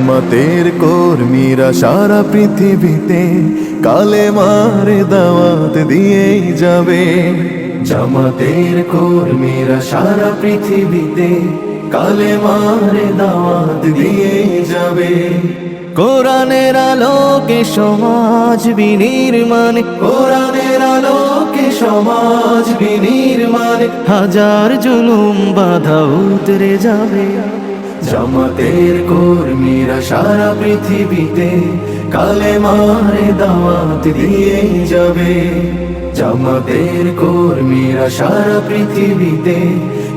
জামাতের কর্মীরা সারা পৃথিবীতে কালেমার দাওয়াত দিয়েই যাবে। জামাতের কর্মীরা সারা পৃথিবীতে কালেমার দাওয়াত দিয়েই যাবে। কোরআনের আলোকে সমাজ বিনির্মাণ, কোরআনের আলোকে সমাজ বিনির্মাণ, হাজার জুলুম বাধা উতরে যাবে। জামাতের কর্মীরা সারা পৃথিবীতে কালেমার দাওয়াত দিয়েই যাবে। জামাতের কর্মীরা সারা পৃথিবীতে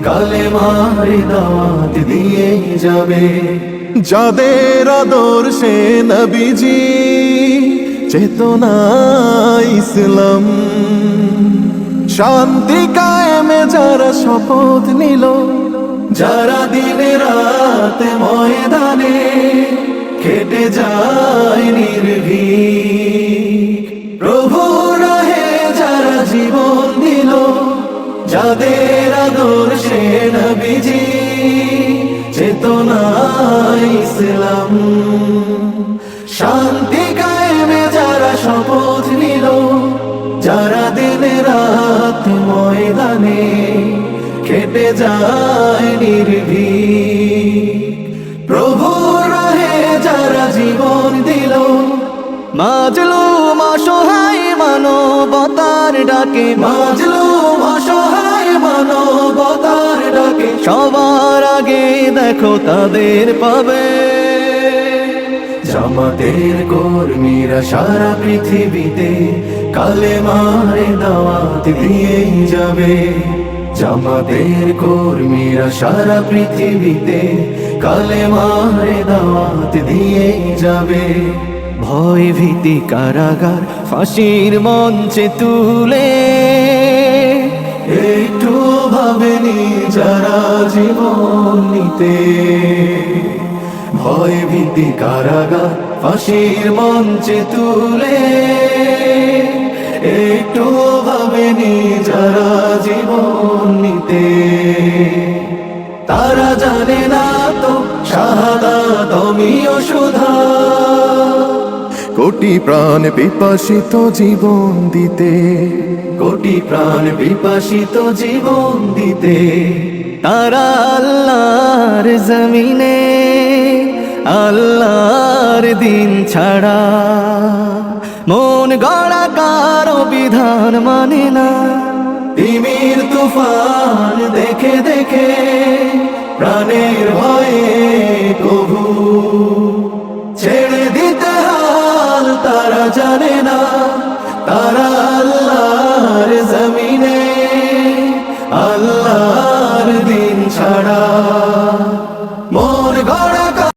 কালেমার দাওয়াত দিয়েই যাবে। যাদের আদর্শে নবীজি চেতনা ইসলাম, শান্তি কায়েমে যারা শপথ নিল, যারা দিনে রাতে ময়দানে খেটে যায় নির্ভীক, প্রভু রাহে যারা জীবন দিল, যাদের আদর্শে নবীজি চেতনা ইসলাম, শান্তি কায়েমে যারা শপথ নিল, যারা দিনে রাত ময়দানে খেটে যায় নির্ভীক, প্রভু রাহে যারা জীবন দিল, মাজলুম অসহায় মানবতার ডাকে, মাজলুম অসহায় মানবতার ডাকে, সবার আগে দেখো তাদের পাবে। জামাতের কর্মীরা সারা পৃথিবীতে কালেমার দাওয়াত দিয়েই যাবে। জামাতের কর্মীরা সারা পৃথিবীতে কালেমার দাওয়াত দিয়েই যাবে। ভয় ভীতি কারাগার ফাঁসির মঞ্চে তুলে একটু ভাবেনি যারা জীবন নিতে। ভয় ভীতি কারাগার ফাঁসির মঞ্চে তুলে একটু ভাবেনি যারা জীবন নিতে। তারা জানে না তো শাহাদাত অমীয় সুধা, কোটি প্রাণ বিপাসিত জীবন দিতে, কোটি প্রাণ বিপাসিত জীবন দিতে। তারা আল্লাহর জমিনে আল্লাহর দিন ছাড়া মন গড়া কারো বিধান মানে না। তিমির তুফান দেখে দেখে প্রাণের ভয়ে প্রভু ছেড়ে দিতে হাল তারা জানে না। তারা আল্লাহর জমিনে আল্লাহর দিন ছাড়া